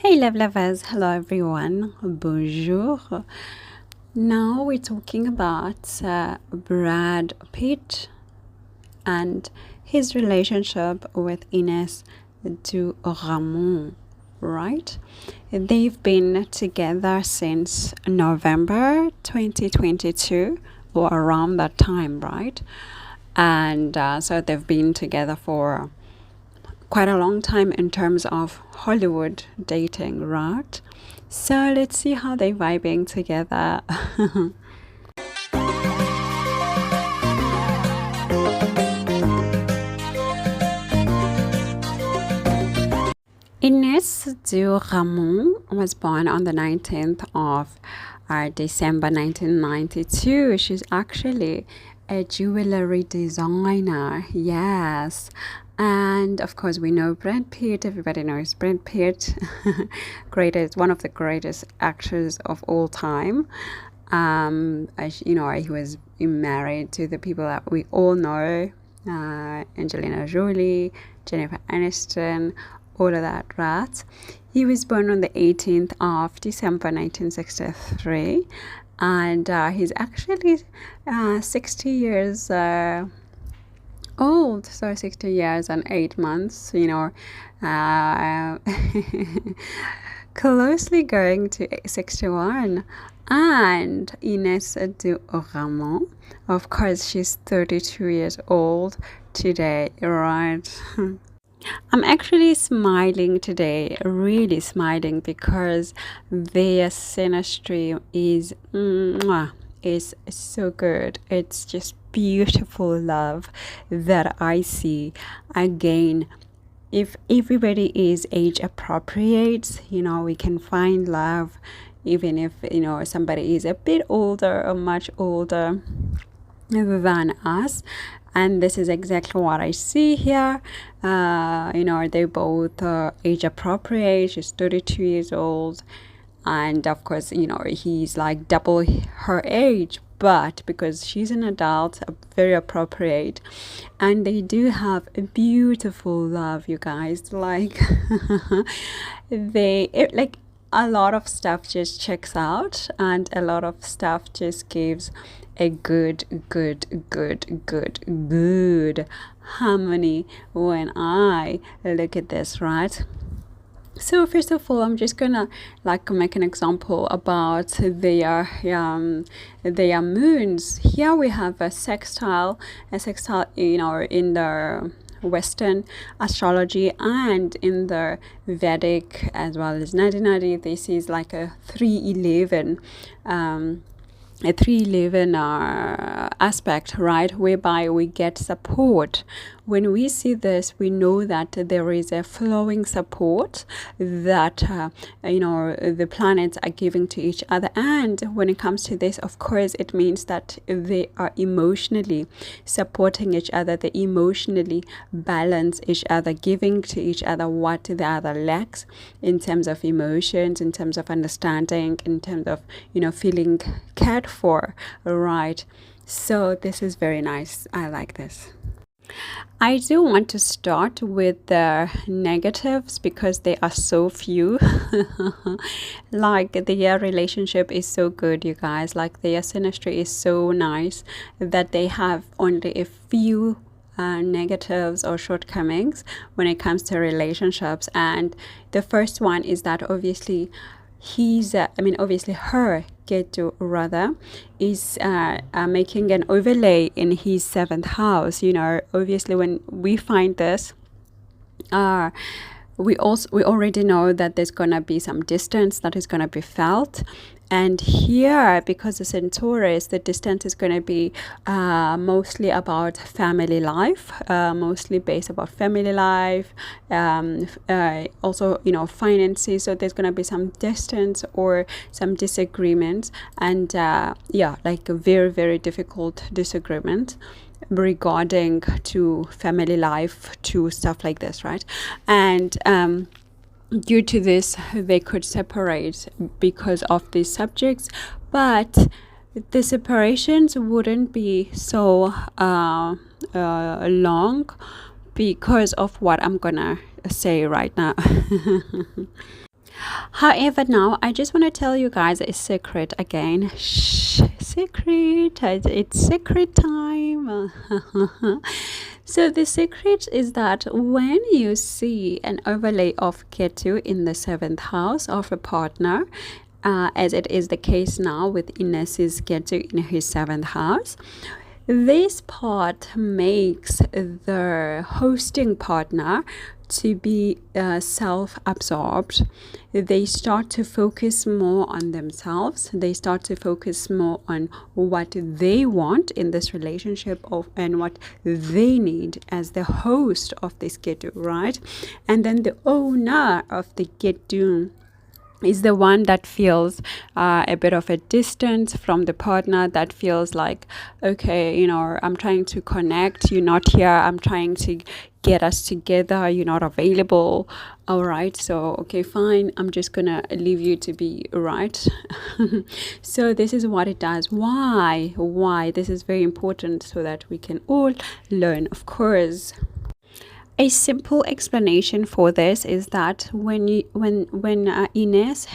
Hey love lovers, hello everyone, bonjour. Now we're talking about Brad Pitt and his relationship with Ines de Ramon, right? They've been together since November 2022 or around that time, right? And so they've been together for quite a long time in terms of Hollywood dating, right? So let's see how they're vibing together. Ines de Ramon was born on the 19th of December 1992. She's actually a jewelry designer, yes. And of course, we know Brad Pitt. Everybody knows Brad Pitt, one of the greatest actors of all time. He was married to the people that we all know, Angelina Jolie, Jennifer Aniston, all of that, right? He was born on the 18th of December 1963, and he's actually 60 years old, so 60 years and 8 months, closely going to 61. And Ines de Ramon, of course, she's 32 years old today, right? I'm actually smiling today, really smiling, because their Synastry is so good. It's just beautiful love that I see. Again, if everybody is age appropriate, we can find love even if somebody is a bit older or much older than us. And this is exactly what I see here. They both age appropriate. She's 32 years old, and of course, he's like double her age, but because she's an adult, very appropriate. And they do have a beautiful love, you guys. Like a lot of stuff just checks out, and a lot of stuff just gives a good harmony when I look at this, right? So first of all, I'm just gonna make an example about their moons. Here we have a sextile, in the Western astrology and in the Vedic as well as Nadi Nadi. This is like a 311 aspect, right, whereby we get support. When we see this, we know that there is a flowing support that the planets are giving to each other. And when it comes to this, of course, it means that they are emotionally supporting each other. They emotionally balance each other, giving to each other what the other lacks in terms of emotions, in terms of understanding, in terms of feeling cared for, right? So this is very nice. I like this. I do want to start with the negatives because they are so few. Like their relationship is so good, you guys. Like their Synastry is so nice that they have only a few negatives or shortcomings when it comes to relationships. And the first one is that obviously her Ketu rather is making an overlay in his 7th house. Obviously when we find this, we already know that there's gonna be some distance that is gonna be felt. And here, because the Centaurus, the distance is going to be mostly about family life, mostly based about family life, also, finances. So there's going to be some distance or some disagreements, and like a very, very difficult disagreement regarding to family life, to stuff like this, right? And due to this, they could separate because of these subjects, but the separations wouldn't be so long because of what I'm gonna say right now. However, now I just want to tell you guys a secret again. Shh, secret. It's secret time. So the secret is that when you see an overlay of Ketu in the 7th house of a partner, as it is the case now with Ines's Ketu in his 7th house, this part makes the hosting partner to be self-absorbed. They start to focus more on themselves. They start to focus more on what they want in this relationship and what they need as the host of this Ketu, right? And then the owner of the Ketu is the one that feels a bit of a distance from the partner, that feels like, okay, I'm trying to connect, you're not here, I'm trying to get us together, you're not available. All right, so okay, fine, I'm just gonna leave you to be, right? So this is what it does. Why this is very important, so that we can all learn, of course. A simple explanation for this is that when Ines,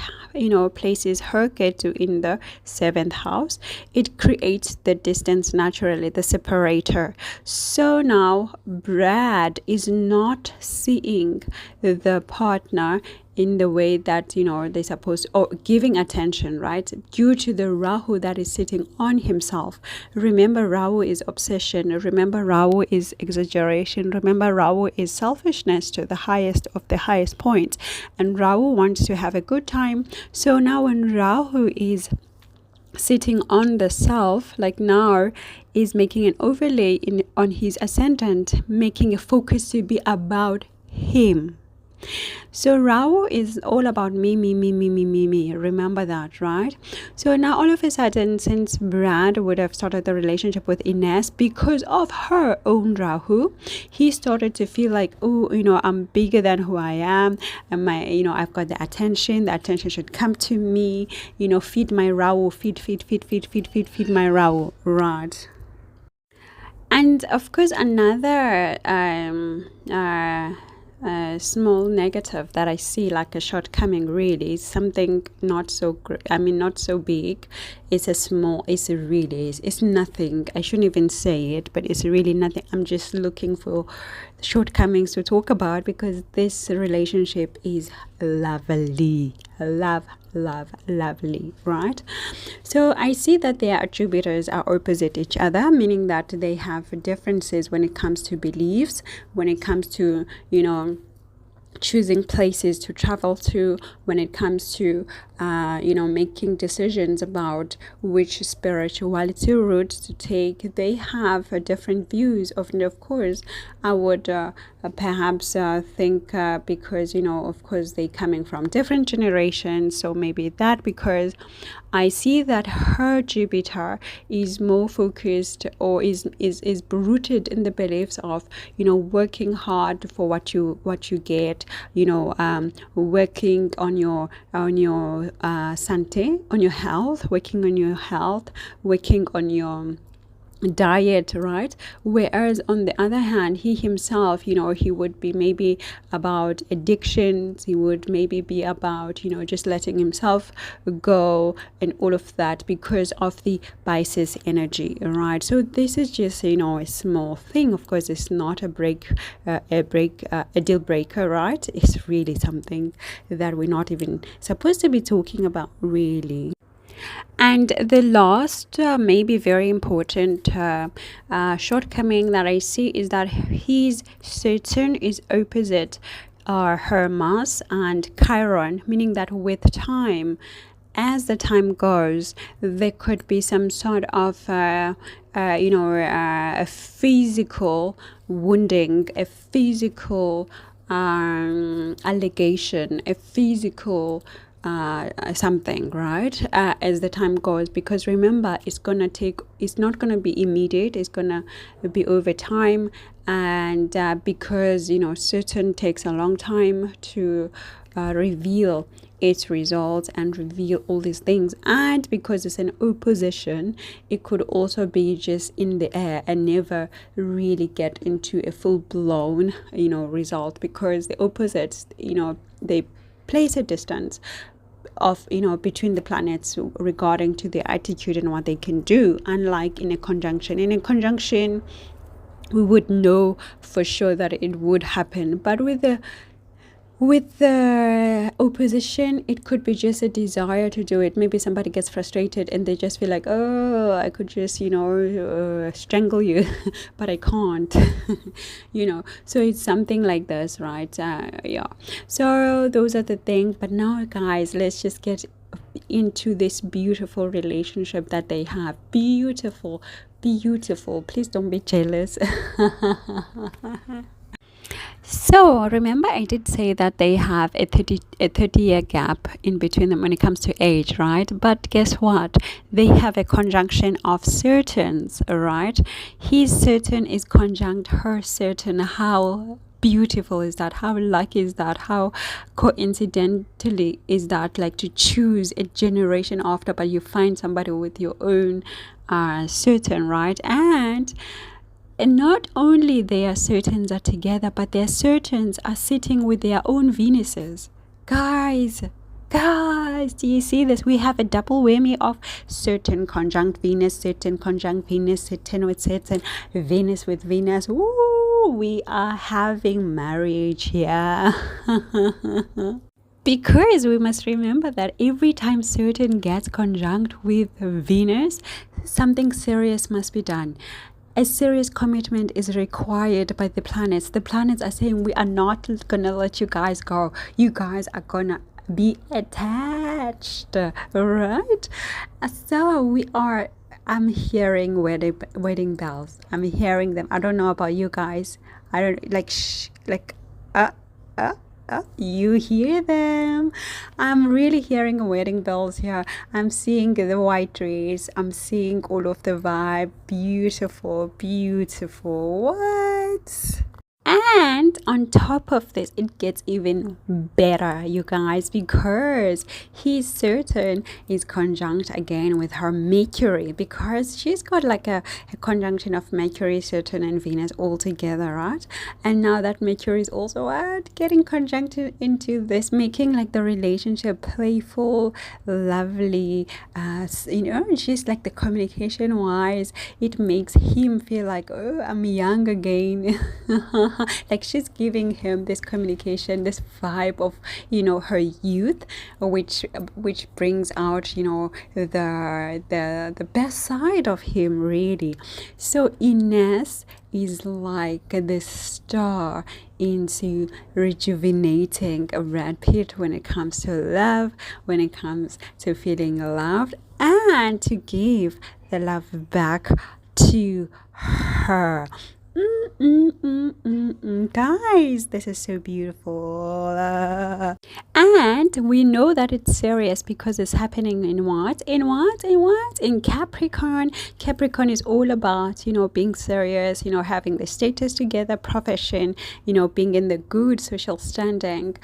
places her Ketu in the 7th house, it creates the distance naturally, the separator. So now Brad is not seeing the partner in the way that they're supposed, or giving attention, right, due to the Rahu that is sitting on himself. Remember, Rahu is obsession. Remember, Rahu is exaggeration. Remember, Rahu is selfishness to the highest of the highest point, and Rahu wants to have a good time. So now when Rahu is sitting on the self, like now, is making an overlay on his ascendant, making a focus to be about him. So Rahu is all about me. Remember that, right? So now all of a sudden, since Brad would have started the relationship with Ines because of her own Rahu, he started to feel like, oh, I'm bigger than who I am, and I've got the attention should come to me, feed my Rahu, feed my Rahu, right? And of course, another small negative that I see, like a shortcoming, really is something not so not so big. It's nothing. I shouldn't even say it, but it's really nothing. I'm just looking for shortcomings to talk about, because this relationship is lovely, lovely, right? So I see that their attributors are opposite each other, meaning that they have differences when it comes to beliefs, when it comes to choosing places to travel to, when it comes to making decisions about which spirituality route to take. They have different views of course, I would perhaps think because of course they coming from different generations, so maybe that, because I see that her Jupiter is more focused, or is rooted in the beliefs of working hard for what you get, working on your sante, on your health, working on your health, working on your diet, right? Whereas on the other hand, he himself, he would be maybe about addictions, he would maybe be about just letting himself go and all of that, because of the Pisces energy, right? So this is just a small thing. Of course, it's not a deal breaker, right? It's really something that we're not even supposed to be talking about, really. And the last, maybe very important shortcoming that I see is that his Saturn is opposite Hermas and Chiron, meaning that with time, as the time goes, there could be some sort of a physical wounding, a physical allegation, a physical something, right? As the time goes, because remember, it's not gonna be immediate, it's gonna be over time, and because Saturn takes a long time to reveal its results and reveal all these things, and because it's an opposition, it could also be just in the air and never really get into a full-blown result, because the opposites they place a distance of, between the planets regarding to their attitude and what they can do, unlike in a conjunction we would know for sure that it would happen. But with the opposition, it could be just a desire to do it. Maybe somebody gets frustrated and they just feel like, oh, I could just, strangle you, but I can't, So it's something like this, right? Yeah. So those are the things. But now, guys, let's just get into this beautiful relationship that they have. Beautiful. Please don't be jealous. So remember, I did say that they have a 30-year gap in between them when it comes to age, right? But guess what? They have a conjunction of Saturns, right? His Saturn is conjunct her Saturn. How beautiful is that? How lucky is that? How coincidentally is that? Like, to choose a generation after, but you find somebody with your own Saturn, right? And not only their Saturns are together, but their Saturns are sitting with their own Venuses. Guys, do you see this? We have a double whammy of Saturn conjunct Venus, Saturn conjunct Venus, Saturn with Saturn, Venus with Venus. Ooh, we are having marriage here. Because we must remember that every time Saturn gets conjunct with Venus, something serious must be done. A serious commitment is required by the planets. The planets are saying, we are not gonna let you guys go. You guys are gonna be attached, right? So I'm hearing wedding bells. I'm hearing them. I don't know about you guys. I don't you hear them. I'm really hearing wedding bells here. I'm seeing the white dress. I'm seeing all of the vibe. Beautiful. What? And on top of this, it gets even better, you guys, because his Saturn is conjunct again with her Mercury, because she's got like a conjunction of Mercury, Saturn, and Venus all together, right? And now that Mercury is also getting conjuncted into this, making like the relationship playful, lovely, just like the communication wise, it makes him feel like, oh, I'm young again. Like, she's giving him this communication, this vibe of, her youth, which brings out, the best side of him, really. So Ines is like the star into rejuvenating Brad Pitt when it comes to love, when it comes to feeling loved, and to give the love back to her. Guys, this is so beautiful. And we know that it's serious because it's happening in what? In Capricorn. Capricorn is all about, being serious, having the status together, profession, being in the good social standing,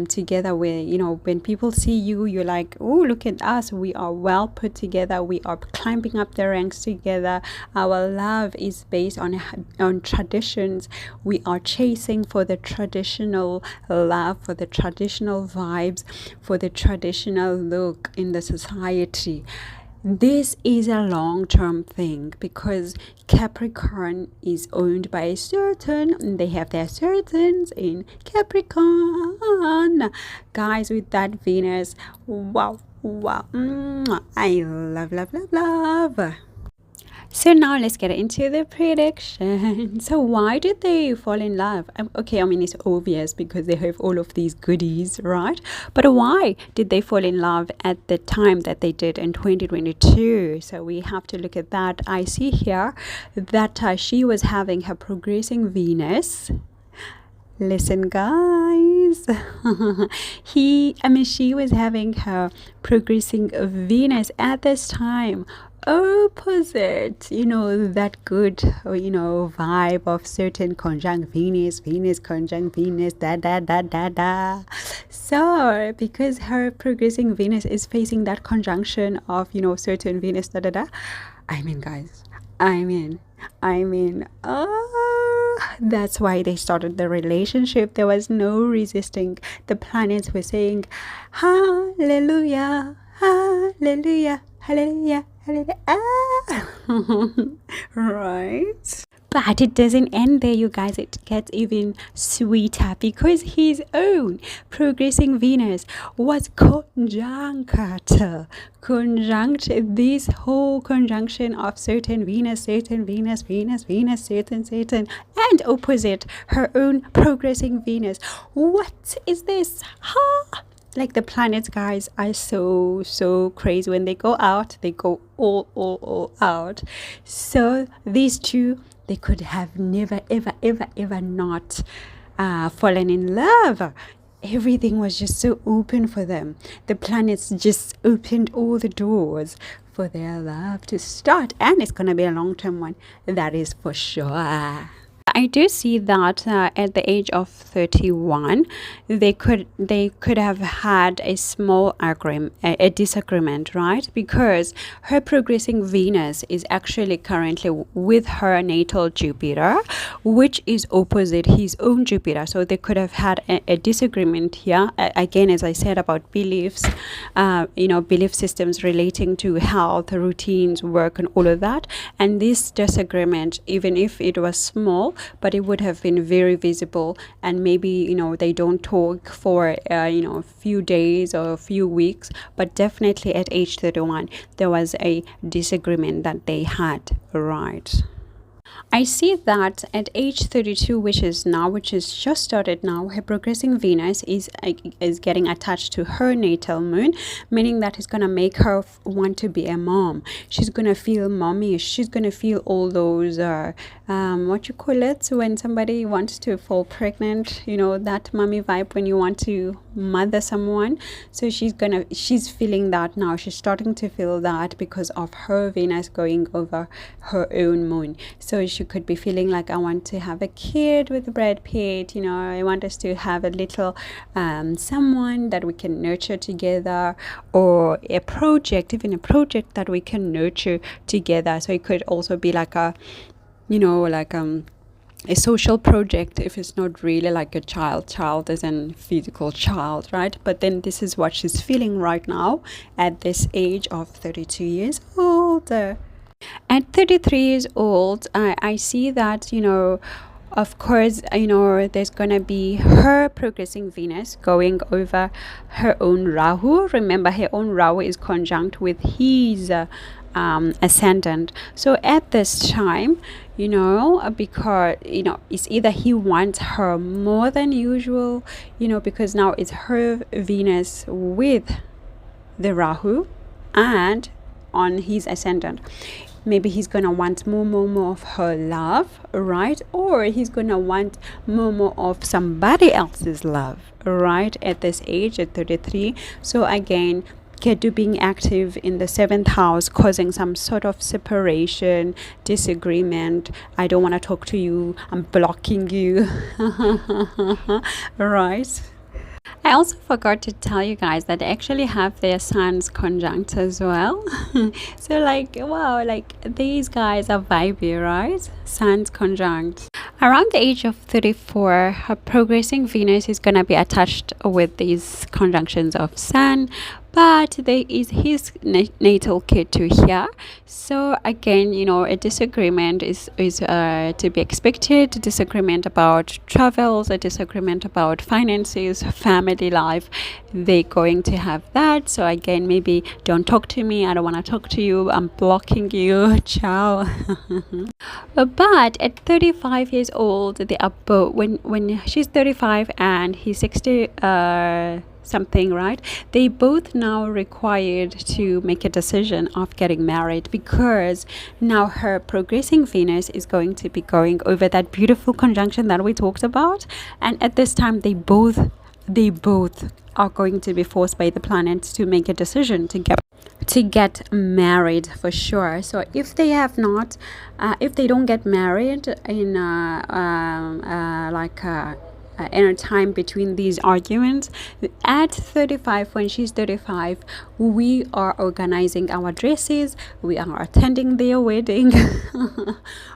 together where, when people see you, you're like, oh, look at us. We are well put together. We are climbing up the ranks together. Our love is based on traditions. We are chasing for the traditional love, for the traditional vibes, for the traditional look in the society. This is a long-term thing because Capricorn is owned by Saturn, and they have their Saturns in Capricorn. Guys, with that Venus, wow, I love. So now let's get into the prediction. So why did they fall in love? Okay, it's obvious because they have all of these goodies, right? But why did they fall in love at the time that they did in 2022? So we have to look at that. I see here that she was having her progressing Venus. Listen, guys. She was having her progressing Venus at this time opposite, that good, vibe of Saturn conjunct Venus conjunct Venus, da. So, because her progressing Venus is facing that conjunction of, Saturn, Venus, guys, That's why they started the relationship. There was no resisting. The planets were saying, hallelujah, hallelujah, hallelujah, hallelujah. Right? But it doesn't end there, you guys. It gets even sweeter because his own progressing Venus was conjunct this whole conjunction of certain Venus, Saturn, Venus, Venus, Venus, Saturn, Saturn, and opposite her own progressing Venus. What is this? Like the planets, guys, are so crazy. When they go out, they go all out. So these two, they could have never ever not fallen in love. Everything was just so open for them. The planets just opened all the doors for their love to start, and it's gonna be a long-term one, that is for sure. I do see that at the age of 31, they could have had a small a disagreement, right? Because her progressing Venus is actually currently with her natal Jupiter, which is opposite his own Jupiter. So they could have had a disagreement here. Again, as I said, about beliefs, belief systems relating to health, routines, work, and all of that. And this disagreement, even if it was small, but it would have been very visible, and maybe they don't talk for a few days or a few weeks, but definitely at age 31 there was a disagreement that they had, right? I see that at age 32, which is just started now, her progressing Venus is getting attached to her natal moon, meaning that it's going to make her want to be a mom. She's going to feel mommy. She's going to feel all those, what you call it, when somebody wants to fall pregnant, that mommy vibe when you want to mother someone. So she's feeling that now. She's starting to feel that because of her Venus going over her own moon. So she could be feeling like, I want to have a kid with Brad Pitt, I want us to have a little someone that we can nurture together, or a project that we can nurture together. So it could also be like a social project, if it's not really like a child as in physical child, right? But then this is what she's feeling right now at this age of 32 years old. At 33 years old, I see that, of course, there's gonna be her progressing Venus going over her own Rahu. Remember, her own Rahu is conjunct with his ascendant. So at this time, because it's either he wants her more than usual, because now it's her Venus with the Rahu and on his ascendant. Maybe he's gonna want more of her love, right? Or he's gonna want more of somebody else's love, right? At this age, at 33. So again, Ketu being active in the 7th house, causing some sort of separation, disagreement. I don't want to talk to you, I'm blocking you. Right? I also forgot to tell you guys that they actually have their suns conjunct as well. So wow, these guys are vibey, right? Suns conjunct. Around the age of 34, her progressing Venus is going to be attached with these conjunctions of Sun, but there is his natal Ketu here. So again, a disagreement is to be expected. A disagreement about travels, a disagreement about finances, family life. They're going to have that. So again, maybe don't talk to me, I don't want to talk to you, I'm blocking you, ciao. But at 35 years old, they are both, when she's 35 and he's 60 something, right? They both now required to make a decision of getting married, because now her progressing Venus is going to be going over that beautiful conjunction that we talked about, and at this time they both are going to be forced by the planets to make a decision to get married for sure. So if they have not if they don't get married in inner time between these arguments. At 35, when she's 35, we are organizing our dresses, we are attending their wedding.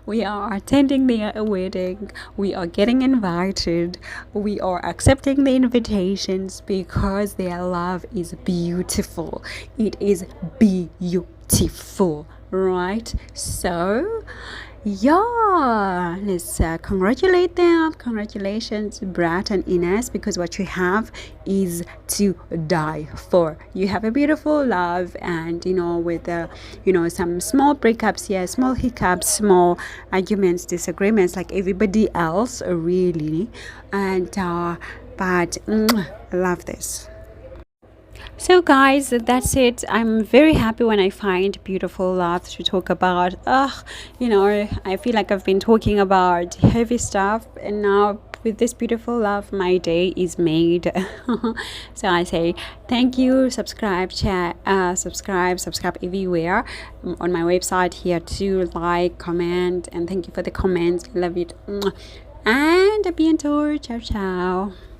We are attending their wedding, we are getting invited, we are accepting the invitations, because their love is beautiful. It is beautiful, right? So yeah, let's congratulate them. Congratulations, Brat and Ines, because what you have is to die for. You have a beautiful love, and with some small breakups here, small hiccups, small arguments, disagreements, like everybody else, really. And but I love this. So guys, that's it. I'm very happy when I find beautiful love to talk about. I feel like I've been talking about heavy stuff, and now with this beautiful love, my day is made. So I say thank you. Subscribe, chat, subscribe everywhere on my website here too. Like, comment, and thank you for the comments. I love it. And a bientôt. Ciao ciao.